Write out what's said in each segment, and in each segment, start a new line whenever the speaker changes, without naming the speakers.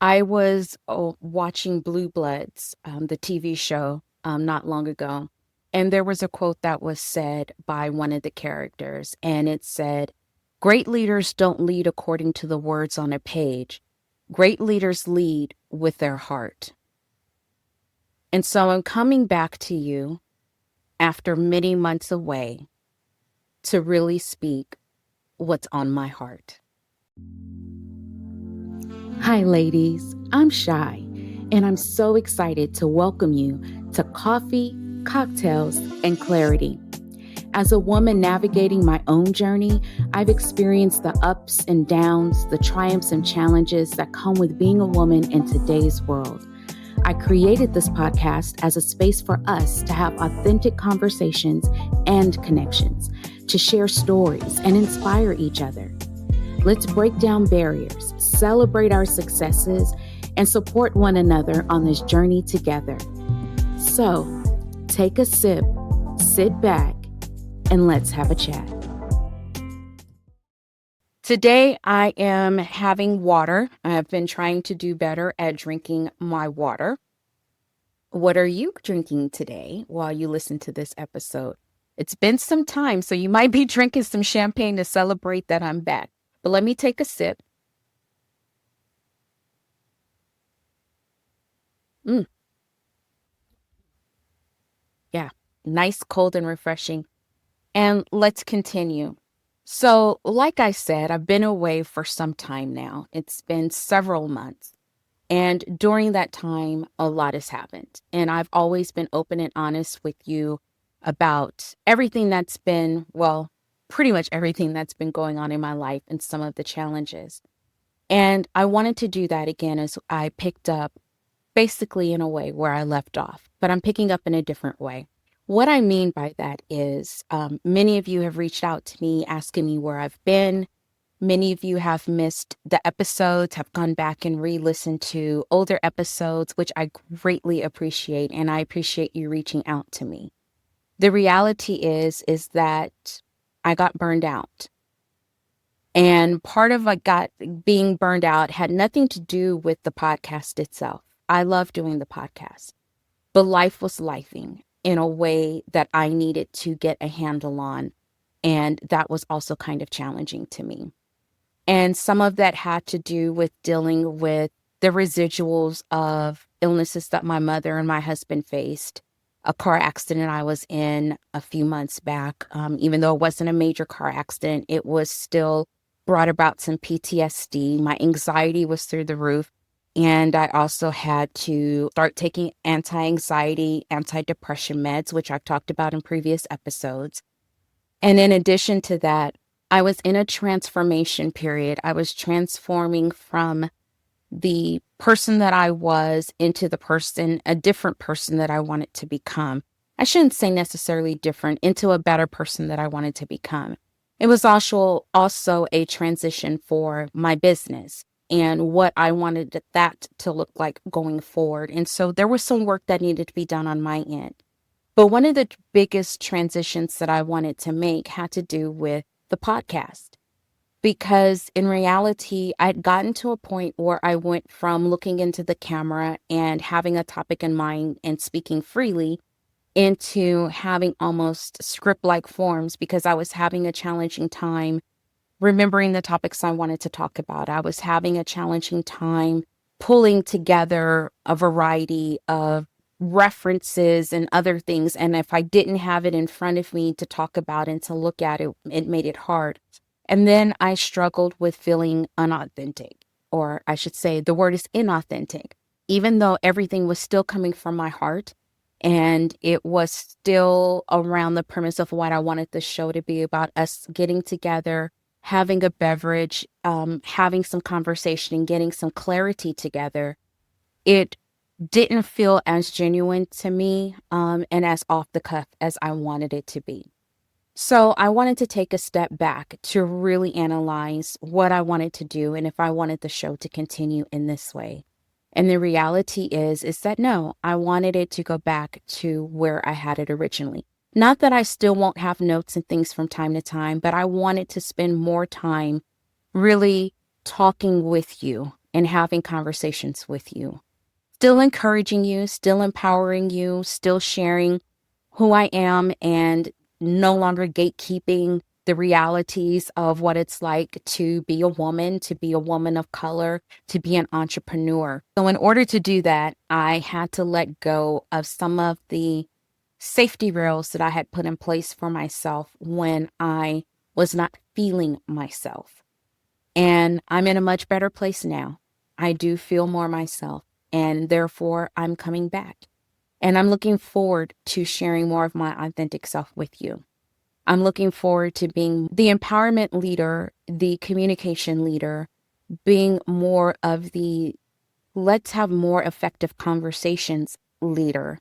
I was watching Blue Bloods, the TV show, not long ago, and there was a quote that was said by one of the characters, and it said, "Great leaders don't lead according to the words on a page. Great leaders lead with their heart." And so I'm coming back to you after many months away to really speak what's on my heart. Hi, ladies. I'm Shai, and I'm so excited to welcome you to Coffee, Cocktails, and Clarity. As a woman navigating my own journey, I've experienced the ups and downs, the triumphs and challenges that come with being a woman in today's world. I created this podcast as a space for us to have authentic conversations and connections, to share stories and inspire each other. Let's break down barriers, celebrate our successes, and support one another on this journey together. So, take a sip, sit back, and let's have a chat. Today, I am having water. I have been trying to do better at drinking my water. What are you drinking today while you listen to this episode? It's been some time, so you might be drinking some champagne to celebrate that I'm back. But let me take a sip. Mm, yeah, nice, cold, and refreshing. And let's continue. So, like I said, I've been away for some time now. It's been several months. And during that time, a lot has happened. And I've always been open and honest with you about everything that's been, well, pretty much everything that's been going on in my life and some of the challenges. And I wanted to do that again as I picked up basically in a way where I left off, but I'm picking up in a different way. What I mean by that is many of you have reached out to me asking me where I've been. Many of you have missed the episodes, have gone back and re-listened to older episodes, which I greatly appreciate, and I appreciate you reaching out to me. The reality is that I got burned out. And part of what got being burned out had nothing to do with the podcast itself. I love doing the podcast, but life was lifing in a way that I needed to get a handle on. And that was also kind of challenging to me. And some of that had to do with dealing with the residuals of illnesses that my mother and my husband faced. A car accident I was in a few months back, even though it wasn't a major car accident, it was still brought about some PTSD. My anxiety was through the roof. And I also had to start taking anti-anxiety, anti-depression meds, which I've talked about in previous episodes. And in addition to that, I was in a transformation period. I was transforming from the person that I was into a different person that I wanted to become. I shouldn't say necessarily different, into a better person that I wanted to become. It was also a transition for my business and what I wanted that to look like going forward. And so there was some work that needed to be done on my end. But one of the biggest transitions that I wanted to make had to do with the podcast. Because in reality, I'd gotten to a point where I went from looking into the camera and having a topic in mind and speaking freely into having almost script-like forms because I was having a challenging time remembering the topics I wanted to talk about. I was having a challenging time pulling together a variety of references and other things. And if I didn't have it in front of me to talk about and to look at it, it made it hard. And then I struggled with feeling unauthentic, or I should say the word is inauthentic, even though everything was still coming from my heart and it was still around the premise of what I wanted the show to be about, us getting together, having a beverage, having some conversation and getting some clarity together. It didn't feel as genuine to me and as off the cuff as I wanted it to be. So I wanted to take a step back to really analyze what I wanted to do and if I wanted the show to continue in this way. And the reality is that no, I wanted it to go back to where I had it originally. Not that I still won't have notes and things from time to time, but I wanted to spend more time really talking with you and having conversations with you. Still encouraging you, still empowering you, still sharing who I am and no longer gatekeeping the realities of what it's like to be a woman of color, to be an entrepreneur. So in order to do that, I had to let go of some of the safety rails that I had put in place for myself when I was not feeling myself. And I'm in a much better place now. I do feel more myself, and therefore I'm coming back. And I'm looking forward to sharing more of my authentic self with you. I'm looking forward to being the empowerment leader, the communication leader, being more of the let's have more effective conversations leader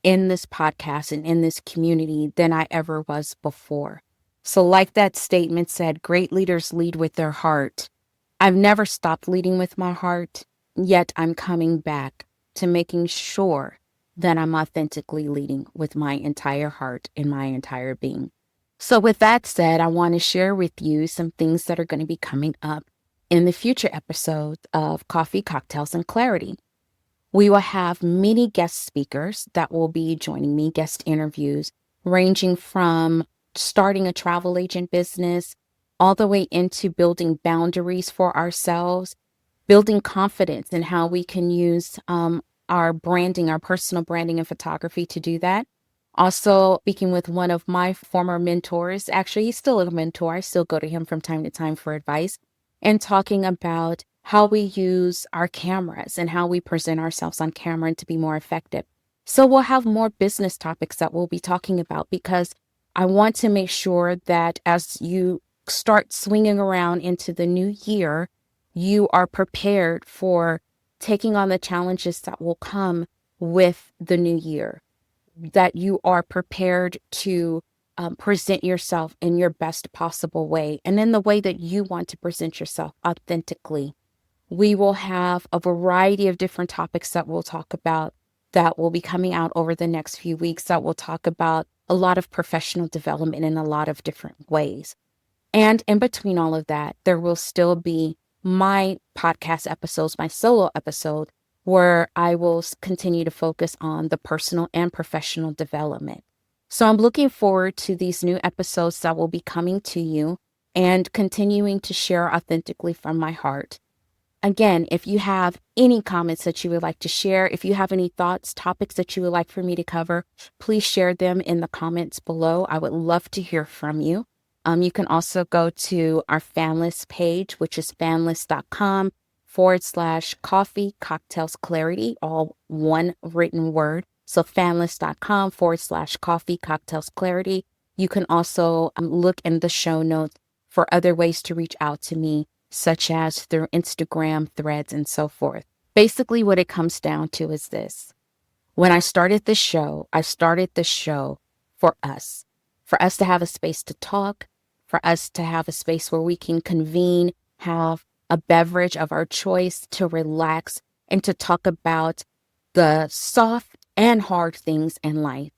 in this podcast and in this community than I ever was before. So like that statement said, great leaders lead with their heart. I've never stopped leading with my heart, yet I'm coming back to making sure that I'm authentically leading with my entire heart and my entire being. So with that said, I want to share with you some things that are going to be coming up in the future episodes of Coffee, Cocktails, and Clarity. We will have many guest speakers that will be joining me, guest interviews, ranging from starting a travel agent business all the way into building boundaries for ourselves, building confidence in how we can use our branding, our personal branding and photography to do that. Also speaking with one of my former mentors, actually he's still a mentor, I still go to him from time to time for advice, and talking about how we use our cameras and how we present ourselves on camera and to be more effective. So we'll have more business topics that we'll be talking about because I want to make sure that as you start swinging around into the new year, you are prepared for taking on the challenges that will come with the new year, that you are prepared to present yourself in your best possible way and in the way that you want to present yourself authentically. We will have a variety of different topics that we'll talk about that will be coming out over the next few weeks that will talk about a lot of professional development in a lot of different ways. And in between all of that, there will still be my podcast episodes, my solo episode, where I will continue to focus on the personal and professional development. So I'm looking forward to these new episodes that will be coming to you and continuing to share authentically from my heart. Again, if you have any comments that you would like to share, if you have any thoughts, topics that you would like for me to cover, please share them in the comments below. I would love to hear from you. You can also go to our fan list page, which is fanlist.com/coffee, cocktails, clarity, all one written word. So fanlist.com/coffee, cocktails, clarity. You can also look in the show notes for other ways to reach out to me, such as through Instagram, Threads, and so forth. Basically, what it comes down to is this. When I started this show, for us to have a space to talk, for us to have a space where we can convene, have a beverage of our choice to relax and to talk about the soft and hard things in life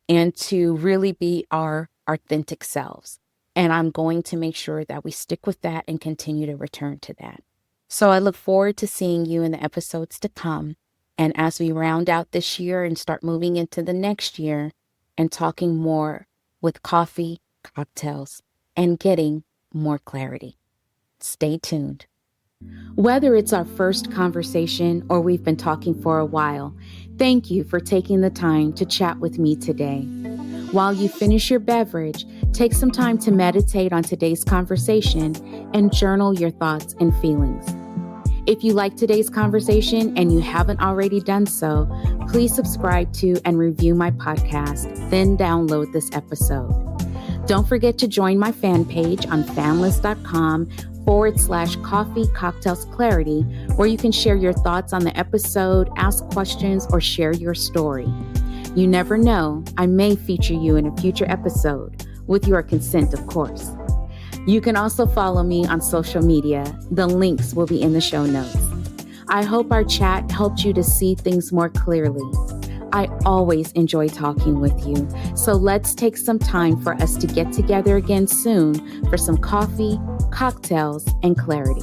and to really be our authentic selves. And I'm going to make sure that we stick with that and continue to return to that. So I look forward to seeing you in the episodes to come. And as we round out this year and start moving into the next year and talking more with coffee, cocktails, and getting more clarity. Stay tuned. Whether it's our first conversation or we've been talking for a while, thank you for taking the time to chat with me today. While you finish your beverage, take some time to meditate on today's conversation and journal your thoughts and feelings. If you like today's conversation and you haven't already done so, please subscribe to and review my podcast, then download this episode. Don't forget to join my fan page on fanlist.com/coffee, cocktails, clarity, where you can share your thoughts on the episode, ask questions, or share your story. You never know, I may feature you in a future episode, with your consent, of course. You can also follow me on social media. The links will be in the show notes. I hope our chat helped you to see things more clearly. I always enjoy talking with you, so let's take some time for us to get together again soon for some coffee, cocktails, and clarity.